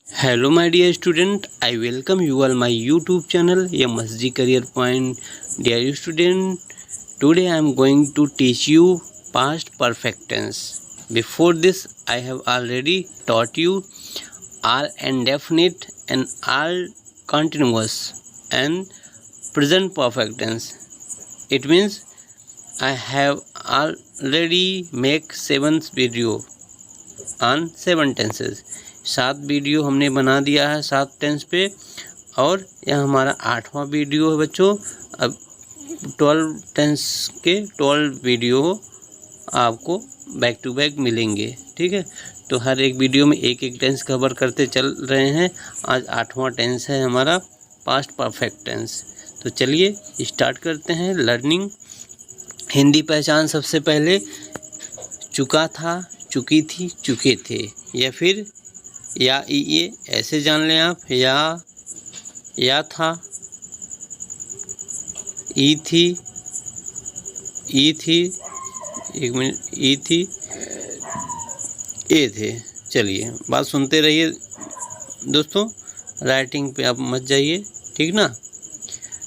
Hello my dear student, I welcome you all my YouTube channel MSG Career Point. Dear student, today I am going to teach you past perfect tense. Before this I have already taught you all indefinite and all continuous and present perfect tense. It means I have already make 7 video on 7 tenses. 7 video हमने बना दिया है 7 tense पे, और यह हमारा 8वां video है बच्चों। अब 12 टेंस के 12 वीडियो आपको बैक टू बैक मिलेंगे, ठीक है। तो हर एक वीडियो में एक एक टेंस कवर करते चल रहे हैं। आज 8वां टेंस है हमारा पास्ट परफेक्ट टेंस। तो चलिए स्टार्ट करते हैं लर्निंग। हिंदी पहचान सबसे पहले चुका था, चुकी थी, चुके थे, या फिर या ये ऐसे जान लें आप। या था, ई थी, एक मिनट, ई थी, ए थे। चलिए बात सुनते रहिए दोस्तों, राइटिंग पे आप मत जाइए, ठीक ना।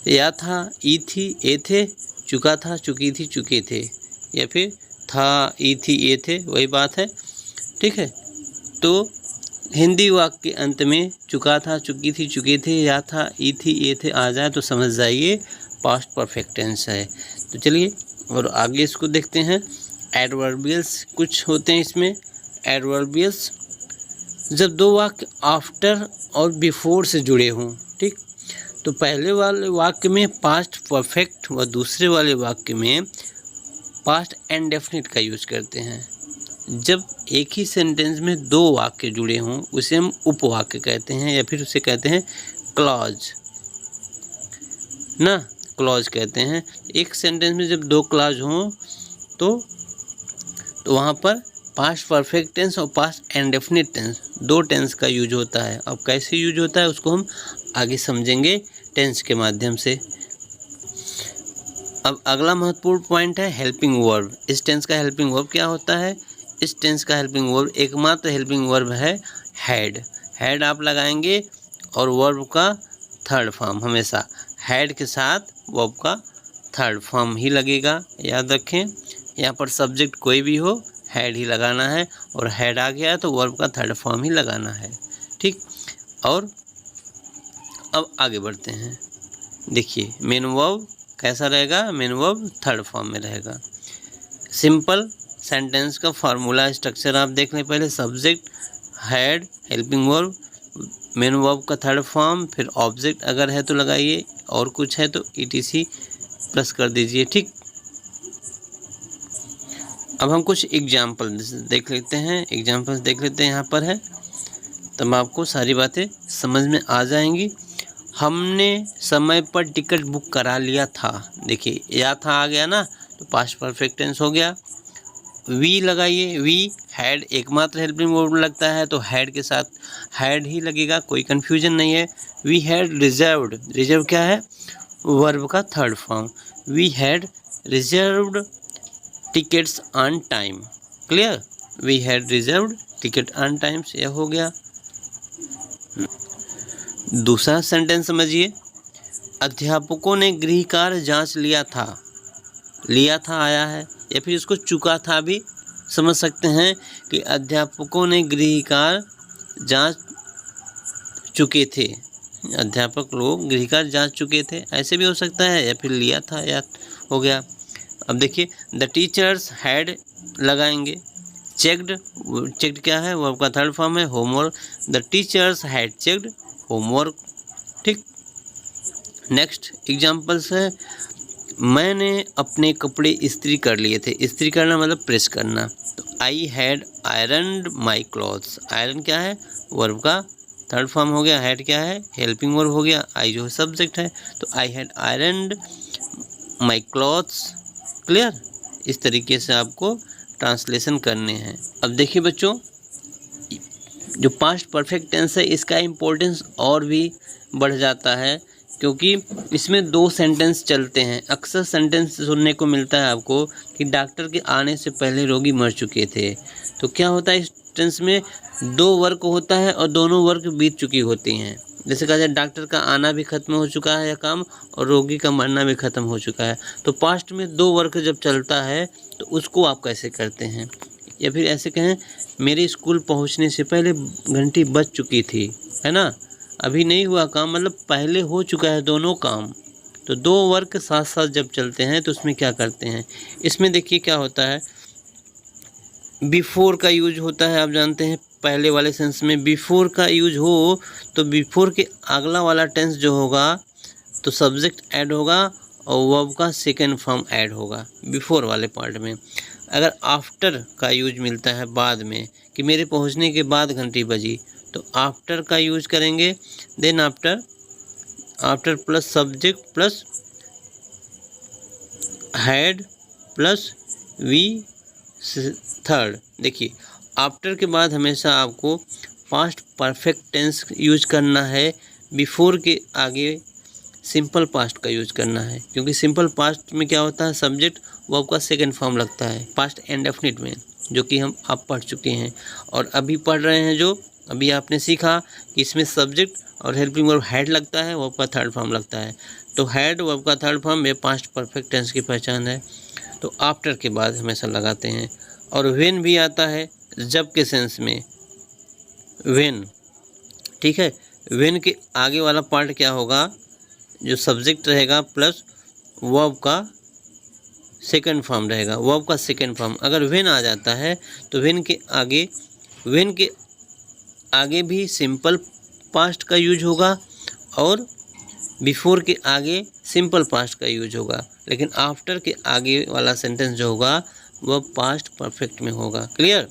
या था, ई थी, ए थे, चुका था, चुकी थी, चुके थे, या फिर था, ई थी, ए थे, वही बात है, ठीक है। तो हिंदी वाक्य के अंत में चुका था, चुकी थी, चुके थे, या था, ई थी, ए थे आ जाए तो समझ जाइए पास्ट परफेक्ट टेंस है। तो चलिए और आगे इसको देखते हैं। एडवर्बियल्स कुछ होते हैं इसमें। एडवर्बियल्स जब दो वाक्य आफ्टर और बिफोर से जुड़े हों, ठीक। तो पहले वाले वाक्य में पास्ट परफेक्ट व दूसरे वाले वाक्य में पास्ट इंडेफिनिट का यूज करते हैं। जब एक ही सेंटेंस में 2 वाक्य जुड़े हों उसे हम उपवाक्य कहते हैं, या फिर उसे कहते हैं क्लॉज ना, क्लॉज कहते हैं। एक सेंटेंस में जब 2 क्लॉज हों तो वहाँ पर पास्ट परफेक्ट टेंस और पास्ट इंडेफिनिट टेंस 2 टेंस का यूज होता है। अब कैसे यूज होता है उसको हम आगे समझेंगे टेंस के माध्यम से। अब अगला महत्वपूर्ण पॉइंट है हेल्पिंग वर्ब। इस टेंस का हेल्पिंग वर्ब क्या होता है? इस टेंस का हेल्पिंग वर्ब एकमात्र हेल्पिंग वर्ब है हैड। हैड आप लगाएंगे और वर्ब का थर्ड फॉर्म हमेशा हैड के साथ वर्ब का थर्ड फॉर्म ही लगेगा। याद रखें, यहाँ पर सब्जेक्ट कोई भी हो हैड ही लगाना है, और हैड आ गया तो वर्ब का थर्ड फॉर्म ही लगाना है, ठीक। और अब आगे बढ़ते हैं। देखिए मेन वर्ब कैसा रहेगा? मेन वर्ब थर्ड फॉर्म में रहेगा। सिंपल सेंटेंस का फार्मूला स्ट्रक्चर आप देख लें पहले। Subject, had, helping verb, main verb का थर्ड फॉर्म, फिर ऑब्जेक्ट अगर है तो लगाइए, और कुछ है तो ईटीसी प्लस कर दीजिए, ठीक। अब हम कुछ एग्जाम्पल देख लेते हैं। एग्जाम्पल्स देख लेते हैं, यहाँ पर है, तब आपको सारी बातें समझ में आ जाएंगी। हमने समय पर टिकट बुक करा लिया था। देखिए या था आ गया ना, तो पास्ट परफेक्ट टेंस हो गया। वी लगाइए, वी हैड एकमात्र हेल्पिंग वर्ब लगता है तो हैड के साथ हैड ही लगेगा, कोई कंफ्यूजन नहीं है। वी हैड रिजर्व्ड, रिजर्व क्या है? वर्ब का third form. We had reserved tickets on time. Clear? We had reserved ticket on time, यह हो गया। दूसरा सेंटेंस समझिए। अध्यापकों ने गृह कार्य जांच लिया था। लिया था आया है, या फिर इसको चुका था भी समझ सकते हैं कि अध्यापकों ने गृह कार्य जांच चुके थे। अध्यापक लोग गृह कार्य जांच चुके थे, ऐसे भी हो सकता है, या फिर लिया था या हो गया। अब देखिए द टीचर्स हैड लगाएंगे। चेक्ड, चेक्ड क्या है? वर्ब का थर्ड फॉर्म है homework. The teachers had checked homework, ठीक। नेक्स्ट एग्जाम्पल्स है, मैंने अपने कपड़े इस्त्री कर लिए थे। इस्त्री करना मतलब प्रेस करना, तो I had ironed my clothes. Iron क्या है? वर्ब का थर्ड फॉर्म हो गया। हैड क्या है? हेल्पिंग वर्ब हो गया। आई जो है सब्जेक्ट है, तो I had ironed my clothes. Clear? इस तरीके से आपको ट्रांसलेशन करने हैं। अब देखिए बच्चों, जो पास्ट परफेक्ट टेंस है इसका इम्पोर्टेंस और भी बढ़ जाता है, क्योंकि इसमें 2 सेंटेंस चलते हैं। अक्सर सेंटेंस सुनने को मिलता है आपको कि डॉक्टर के आने से पहले रोगी मर चुके थे। तो क्या होता है इस टेंस में? 2 वर्क होता है और दोनों वर्क बीत चुकी होती हैं। जैसे कहा जाए डॉक्टर का आना भी खत्म हो चुका है या काम, और रोगी का मरना भी खत्म हो चुका है। तो पास्ट में 2 वर्क जब चलता है तो उसको आप कैसे करते हैं? या फिर ऐसे कहें मेरे स्कूल पहुंचने से पहले घंटी बज चुकी थी, है ना, अभी नहीं हुआ काम, मतलब पहले हो चुका है दोनों काम। तो 2 वर्क साथ साथ जब चलते हैं तो उसमें क्या करते हैं? इसमें देखिए क्या होता है, बिफोर का यूज होता है। आप जानते हैं पहले वाले सेंस में बिफोर का यूज हो तो बिफोर के अगला वाला टेंस जो होगा तो सब्जेक्ट ऐड होगा और वर्ब का सेकेंड फॉर्म ऐड होगा बिफोर वाले पार्ट में। अगर आफ्टर का यूज मिलता है बाद में कि मेरे पहुंचने के बाद घंटी बजी, तो आफ्टर का यूज करेंगे। Then after plus subject plus had plus V third. देखिए आफ्टर के बाद हमेशा आपको पास्ट परफेक्ट टेंस यूज करना है, बिफोर के आगे सिंपल पास्ट का यूज करना है, क्योंकि सिंपल पास्ट में क्या होता है, सब्जेक्ट वर्ब का सेकंड फॉर्म लगता है पास्ट इंडेफिनिट में, जो कि हम आप पढ़ चुके हैं और अभी पढ़ रहे हैं। जो अभी आपने सीखा कि इसमें सब्जेक्ट और हेल्पिंग वर्ब हैड लगता है, वर्ब का थर्ड फॉर्म लगता है। तो हैड वर्ब का थर्ड फॉर्म ये पास्ट परफेक्ट टेंस की पहचान है। तो आफ्टर के बाद हमेशा लगाते हैं। और व्हेन भी आता है जब के सेंस में, व्हेन, ठीक है। व्हेन के आगे वाला पार्ट क्या होगा, जो सब्जेक्ट रहेगा प्लस वर्ब का सेकंड फॉर्म रहेगा, वर्ब का सेकंड फॉर्म। अगर व्हेन आ जाता है तो व्हेन के आगे भी सिंपल पास्ट का यूज होगा और बिफोर के आगे सिंपल पास्ट का यूज होगा, लेकिन आफ्टर के आगे वाला सेंटेंस जो होगा वह पास्ट परफेक्ट में होगा। क्लियर?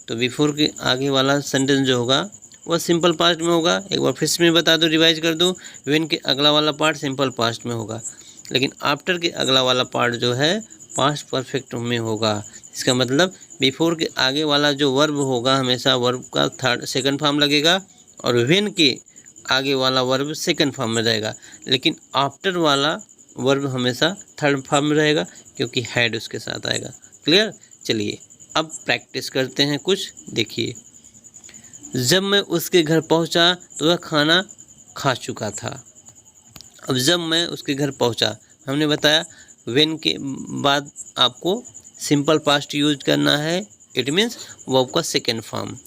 तो बिफोर के आगे वाला सेंटेंस जो होगा वह सिंपल पास्ट में होगा। एक बार फिर से बता दो, रिवाइज कर दो। व्हेन के अगला वाला पार्ट सिंपल पास्ट में होगा, लेकिन आफ्टर के अगला वाला पार्ट जो है पास्ट परफेक्ट में होगा। इसका मतलब बिफोर के आगे वाला जो वर्ब होगा हमेशा वर्ब का सेकंड फॉर्म लगेगा और व्हेन के आगे वाला वर्ब सेकंड फॉर्म में रहेगा, लेकिन आफ्टर वाला वर्ब हमेशा थर्ड फॉर्म में रहेगा क्योंकि हैड उसके साथ आएगा। क्लियर? चलिए अब प्रैक्टिस करते हैं कुछ। देखिए, जब मैं उसके घर पहुंचा तो वह खाना खा चुका था। अब जब मैं उसके घर पहुंचा, हमने बताया व्हेन के बाद आपको सिंपल पास्ट यूज करना है, इट मीन्स वर्ब का second form.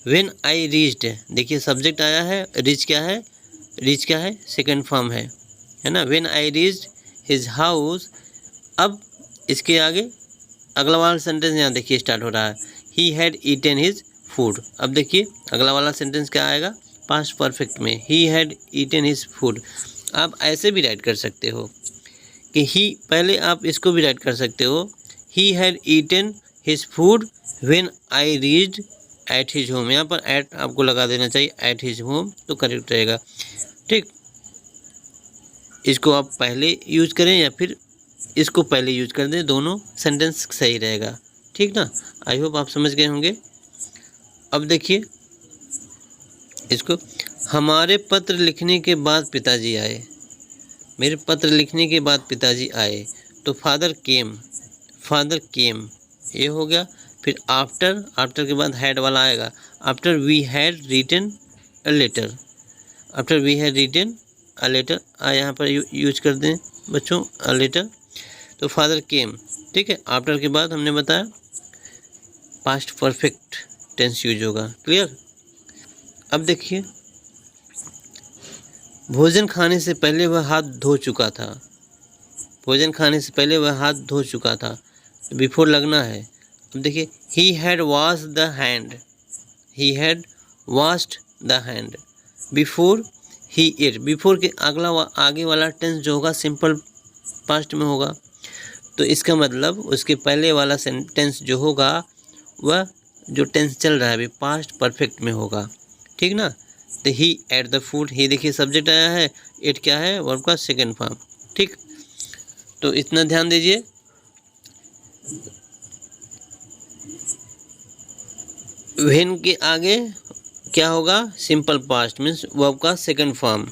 When I reached, देखिए सब्जेक्ट आया है, रीच क्या है, सेकेंड फॉर्म है ना। When I reached his house, अब इसके आगे अगला वाला सेंटेंस यहाँ देखिए स्टार्ट हो रहा है, he had eaten his food. अब देखिए अगला वाला सेंटेंस क्या आएगा, पास्ट परफेक्ट में, he had eaten his food. आप ऐसे भी राइट कर सकते हो कि ही, पहले आप इसको भी राइट कर सकते हो, he had eaten his food when I reached at his home. यहाँ पर एट आपको लगा देना चाहिए, एट हिज होम, तो करेक्ट रहेगा। ठीक, इसको आप पहले यूज करें या फिर इसको पहले यूज कर दें, दोनों सेंटेंस सही रहेगा। ठीक ना? आई होप आप समझ गए होंगे। अब देखिए इसको, हमारे पत्र लिखने के बाद पिताजी आए। मेरे पत्र लिखने के बाद पिताजी आए, तो फादर केम ये हो गया। फिर आफ्टर के बाद हैड वाला आएगा, after we had written a letter, यहाँ पर यूज कर दें बच्चों अ लेटर, तो फादर केम। ठीक है, आफ्टर के बाद हमने बताया पास्ट परफेक्ट टेंस यूज होगा। क्लियर? अब देखिए, भोजन खाने से पहले वह हाथ धो चुका था। बिफोर लगना है। अब देखिए, he had washed the hand before he ate. Before के आगे वाला टेंस जो होगा सिंपल पास्ट में होगा, तो इसका मतलब उसके पहले वाला सेंटेंस जो होगा वह जो टेंस चल रहा है अभी पास्ट परफेक्ट में होगा। ठीक ना? तो ही एट द फूड, ही देखिए सब्जेक्ट आया है, एट क्या है, वर्ब का सेकंड फॉर्म। ठीक, तो इतना ध्यान दीजिए। व्हेन के आगे क्या होगा, सिंपल पास्ट मीन्स वर्ब का सेकंड फॉर्म।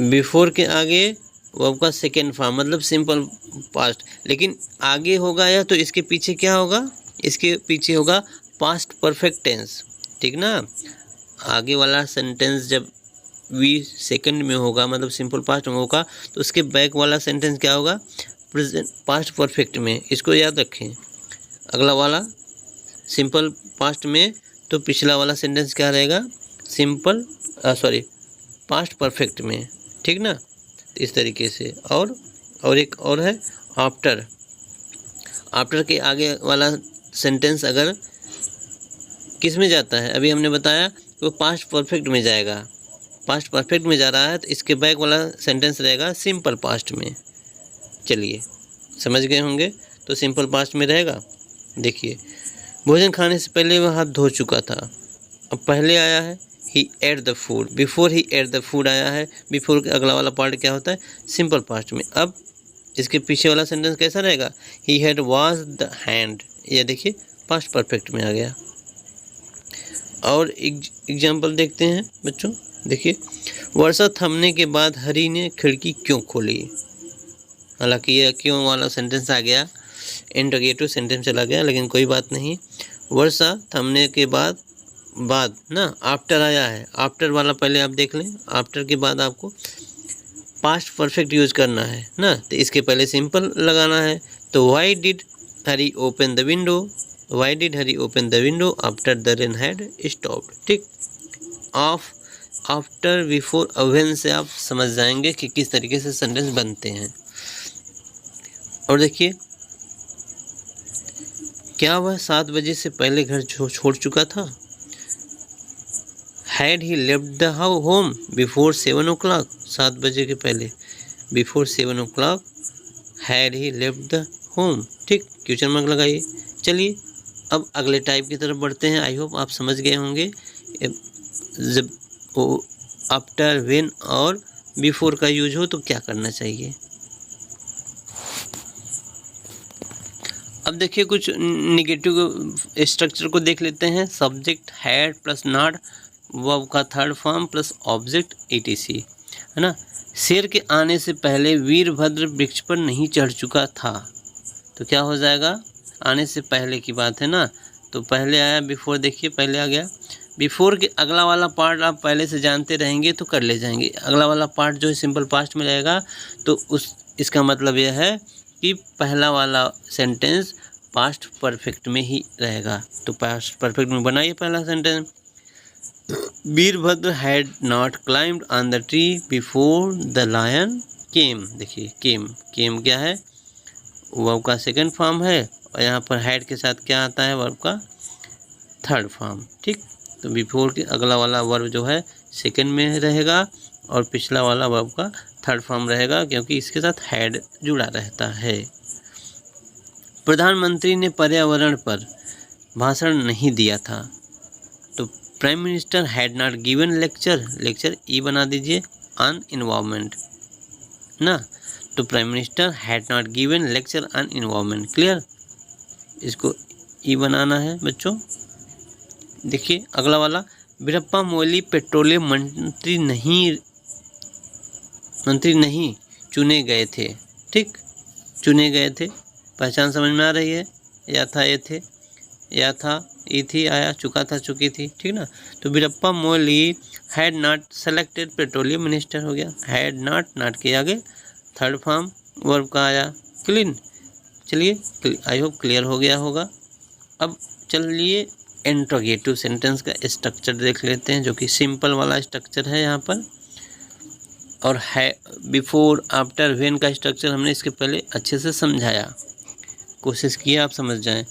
बिफोर के आगे वर्ब का सेकेंड फॉर्म मतलब सिंपल पास्ट, लेकिन आगे होगा या तो इसके पीछे क्या होगा, इसके पीछे होगा पास्ट परफेक्ट टेंस, ठीक ना। आगे वाला सेंटेंस जब वी सेकंड में होगा, मतलब सिंपल पास्ट में होगा, तो उसके बैक वाला सेंटेंस क्या होगा, प्रेजेंट पास्ट परफेक्ट में। इसको याद रखें, अगला वाला सिंपल पास्ट में, तो पिछला वाला सेंटेंस क्या रहेगा, सिंपल पास्ट परफेक्ट में, ठीक ना। इस तरीके से। और एक और है आफ्टर। आफ्टर के आगे वाला सेंटेंस अगर किस में जाता है, अभी हमने बताया कि वो पास्ट परफेक्ट में जाएगा, पास्ट परफेक्ट में जा रहा है, तो इसके बैक वाला सेंटेंस रहेगा सिंपल पास्ट में। चलिए समझ गए होंगे, तो सिंपल पास्ट में रहेगा। देखिए, भोजन खाने से पहले वह हाथ धो चुका था। अब पहले आया है he ate the food, before he ate the food आया है। बिफोर के अगला वाला पार्ट क्या होता है, सिंपल पास्ट में। अब इसके पीछे वाला सेंटेंस कैसा रहेगा, he had wash the hand, ये देखिए पास्ट परफेक्ट में आ गया। और एग्जाम्पल देखते हैं बच्चों। देखिए, वर्षा थमने के बाद हरी ने खिड़की क्यों खोली। हालांकि ये क्यों वाला सेंटेंस आ गया, इंटरोगेटिव सेंटेंस चला गया, लेकिन कोई बात नहीं। वर्षा थमने के बाद ना आफ्टर आया है, आफ्टर वाला पहले आप देख लें। आफ्टर के बाद आपको पास्ट परफेक्ट यूज करना है ना, तो इसके पहले सिंपल लगाना है। तो why did Hari open the window, why did Hari open the window after the rain had stopped, ठीक। ऑफ, आफ्टर, बिफोर, व्हेन से आप समझ जाएंगे कि किस तरीके से सेंटेंस बनते हैं। और देखिए, क्या वह 7 बजे से पहले घर छोड़ चुका था। Had he left the home before 7 o'clock, 7 बजे के पहले, before 7 o'clock had he left the home, ठीक। क्वेश्चन मार्क लगाइए। चलिए अब अगले टाइप की तरफ बढ़ते हैं। आई होप आप समझ गए होंगे जब आफ्टर, व्हेन और बिफोर का यूज हो तो क्या करना चाहिए। अब देखिए, कुछ निगेटिव स्ट्रक्चर को देख लेते हैं। Subject had plus not, verb का third form plus object etc, है ना। शेर के आने से पहले वीरभद्र वृक्ष पर नहीं चढ़ चुका था, तो क्या हो जाएगा, आने से पहले की बात है ना, तो पहले आया बिफोर। देखिए पहले आ गया बिफोर के अगला वाला पार्ट आप पहले से जानते रहेंगे तो कर ले जाएंगे। अगला वाला पार्ट जो है सिंपल पास्ट में रहेगा, तो इसका मतलब यह है कि पहला वाला सेंटेंस पास्ट परफेक्ट में ही रहेगा। तो पास्ट परफेक्ट में बनाइए पहला sentence. Veerbhadra had not climbed on the tree before the lion came. देखिए केम क्या है, वर्ब का सेकंड फॉर्म है, और यहाँ पर हैड के साथ क्या आता है, वर्ब का थर्ड फॉर्म, ठीक। तो बिफोर के अगला वाला वर्ब जो है सेकंड में रहेगा, और पिछला वाला वर्ब का थर्ड फॉर्म रहेगा, क्योंकि इसके साथ हैड जुड़ा रहता है। प्रधानमंत्री ने पर्यावरण पर भाषण नहीं दिया था, तो prime minister had not given lecture ई बना दीजिए ऑन इन्वायरमेंट ना, तो prime minister had not given lecture on environment. Clear, इसको ई बनाना है बच्चों। देखिए अगला वाला, वीरप्पा मोइली पेट्रोलियम मंत्री नहीं चुने गए थे, ठीक। चुने गए थे, पहचान समझ में आ रही है, या था ये थे, या था ई थी, आया चुका था चुकी थी, ठीक ना। तो Veerappa Moily had not selected petroleum minister हो गया, हैड नॉट के आगे थर्ड फॉर्म वर्ब का आया क्लीन। चलिए आई होप क्लियर हो गया होगा। अब चलिए इंट्रोगेटिव सेंटेंस का स्ट्रक्चर देख लेते हैं, जो कि सिंपल वाला स्ट्रक्चर है यहाँ पर, और है बिफोर, आफ्टर, व्हेन का स्ट्रक्चर हमने इसके पहले अच्छे से समझाया, कोशिश किया आप समझ जाएं।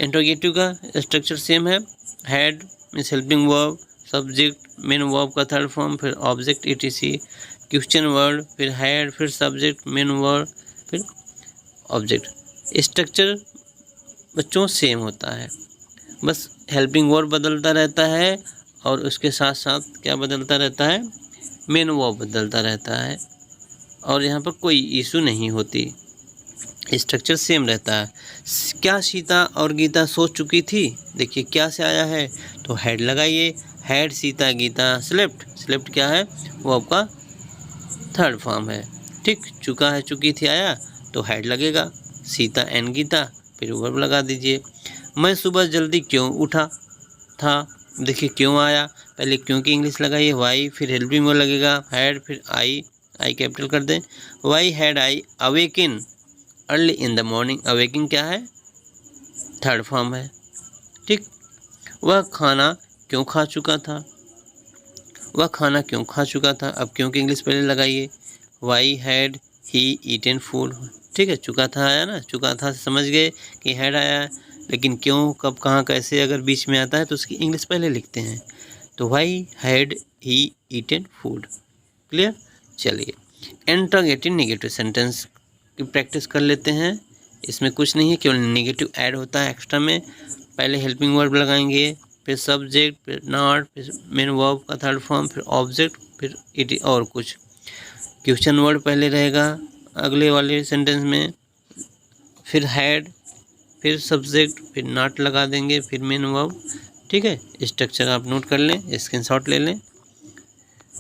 इंट्रोगेटिव का स्ट्रक्चर सेम है, had means helping verb, subject main verb का थर्ड फॉर्म, फिर ऑब्जेक्ट etc, क्वेश्चन वर्ड, फिर हैड, फिर सब्जेक्ट मेन वर्ब, फिर ऑब्जेक्ट। स्ट्रक्चर बच्चों सेम होता है, बस हेल्पिंग वर्ब बदलता रहता है, और उसके साथ साथ क्या बदलता रहता है, मेन वर्ब बदलता रहता है, और यहाँ पर कोई इशू नहीं होती, स्ट्रक्चर सेम रहता है। क्या सीता और गीता सो चुकी थी। देखिए क्या से आया है, तो हैड लगाइए, हैड सीता गीता स्लेप्ट क्या है, वो आपका थर्ड फॉर्म है, ठीक। चुका है चुकी थी आया, तो हैड लगेगा, सीता एंड गीता, फिर वर्ब लगा दीजिए। मैं सुबह जल्दी क्यों उठा था। देखिए क्यों आया, पहले क्यों की इंग्लिश लगाइए, वाई, फिर हेल्पिंग वर्ब लगेगा हैड, फिर आई कैपिटल कर दें। Why had I awoken early in the morning. Awoken क्या है, थर्ड फॉर्म है। ठीक, वह खाना क्यों खा चुका था। वह खाना क्यों खा चुका था। अब क्यों की इंग्लिश पहले लगाइए, why had he eaten food. ठीक है, चुका था आया ना, चुका था समझ गए कि हैड आया, लेकिन क्यों कब कहाँ कैसे अगर बीच में आता है तो उसकी इंग्लिश पहले लिखते हैं। तो why had he eaten food. Clear. चलिए इंट्रोगेटिव नेगेटिव सेंटेंस की प्रैक्टिस कर लेते हैं। इसमें कुछ नहीं है, केवल नेगेटिव ऐड होता है एक्स्ट्रा में। पहले हेल्पिंग वर्ब लगाएंगे, फिर सब्जेक्ट, फिर नॉट, फिर मेन वर्ब का थर्ड फॉर्म, फिर ऑब्जेक्ट, फिर इट और कुछ क्वेश्चन वर्ड पहले रहेगा अगले वाले सेंटेंस में, फिर हैड, फिर सब्जेक्ट, फिर नॉट लगा देंगे, फिर मेन वर्ब। ठीक है, स्ट्रक्चर आप नोट कर लें, स्क्रीनशॉट ले लें।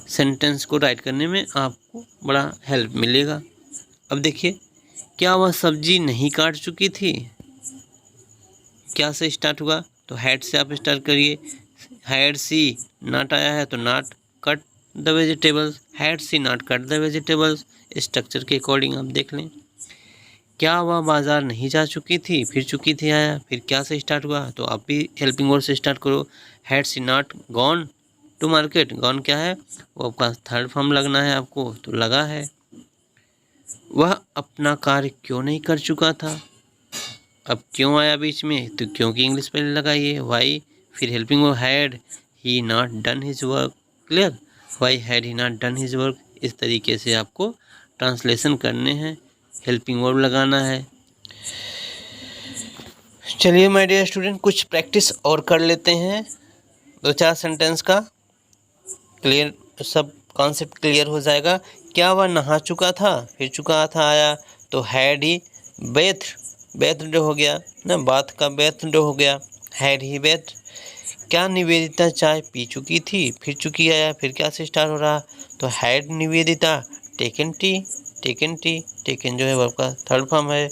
सेंटेंस को राइट करने में आपको बड़ा हेल्प मिलेगा। अब देखिए, क्या वह सब्जी नहीं काट चुकी थी। क्या से स्टार्ट हुआ, तो हैड से आप स्टार्ट करिए। हैड सी नॉट आया है तो not cut the vegetables, had she not cut the vegetables. Structure के अकॉर्डिंग आप देख लें। क्या वह बाजार नहीं जा चुकी थी, फिर चुकी थी आया, फिर क्या से स्टार्ट हुआ, तो आप भी हेल्पिंग वर्ड से स्टार्ट करो। Had she not gone to market. Gone क्या है, वो आपका थर्ड फॉर्म लगना है आपको, तो लगा है। वह अपना कार्य क्यों नहीं कर चुका था। अब क्यों आया बीच में, तो क्यों की इंग्लिश पहले लगाइए, वाई, फिर helping verb had he not done his work. Clear, why had he not done his work. इस तरीके से आपको ट्रांसलेशन करने हैं, हेल्पिंग वर्ब लगाना है। चलिए माय डियर स्टूडेंट, कुछ प्रैक्टिस और कर लेते हैं, 2-4 सेंटेंस का। क्लियर, सब कॉन्सेप्ट क्लियर हो जाएगा। क्या वह नहा चुका था, फिर चुका था आया, तो हैड ही बेथड हो गया ना, बात का बेथड हो गया, हैड ही बेथ। क्या निवेदिता चाय पी चुकी थी, फिर चुकी आया, फिर क्या से स्टार्ट हो रहा, तो had Nivedita taken T. Taken जो है वर्ब का थर्ड फॉर्म है।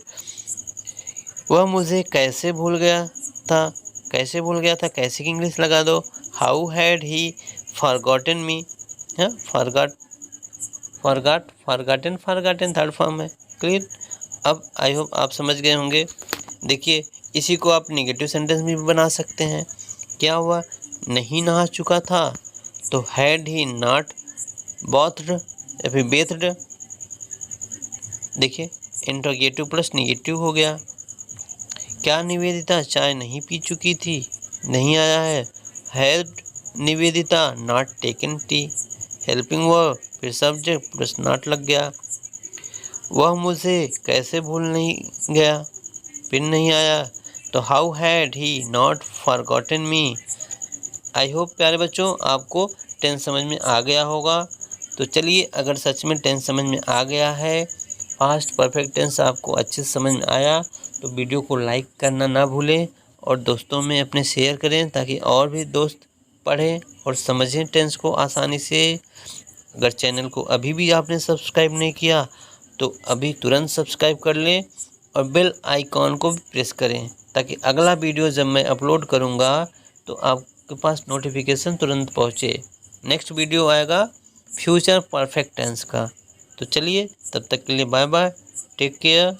वह मुझे कैसे भूल गया था। कैसे भूल गया था, कैसे की इंग्लिश लगा दो, how had he forgotten me. Forgotten third form है। क्लियर, अब आई होप आप समझ गए होंगे। देखिए, इसी को आप नेगेटिव सेंटेंस में भी बना सकते हैं। क्या हुआ, नहीं नहा चुका था, तो हैड ही नॉट बॉथड या फिर बेथड। देखिए, इंट्रोगेटिव प्लस नेगेटिव हो गया। क्या निवेदिता चाय नहीं पी चुकी थी, नहीं आया है, had Nivedita not taken T. Helping verb, फिर सब्जेक्ट प्लस नॉट लग गया। वह मुझे कैसे भूल नहीं गया, फिर नहीं आया, तो how had he not forgotten me. I hope प्यारे बच्चों आपको टेंस समझ में आ गया होगा। तो चलिए, अगर सच में टेंस समझ में आ गया है, पास्ट परफेक्ट टेंस आपको अच्छे से समझ में आया, तो वीडियो को लाइक करना ना भूलें और दोस्तों में अपने शेयर करें, ताकि और भी दोस्त पढ़ें और समझें टेंस को आसानी से। अगर चैनल को अभी भी आपने सब्सक्राइब नहीं किया, तो अभी तुरंत सब्सक्राइब कर लें और बेल आइकॉन को भी प्रेस करें, ताकि अगला वीडियो जब मैं अपलोड करूंगा तो आपके पास नोटिफिकेशन तुरंत पहुंचे। नेक्स्ट वीडियो आएगा फ्यूचर परफेक्ट टेंस का। तो चलिए, तब तक के लिए बाय बाय, टेक केयर।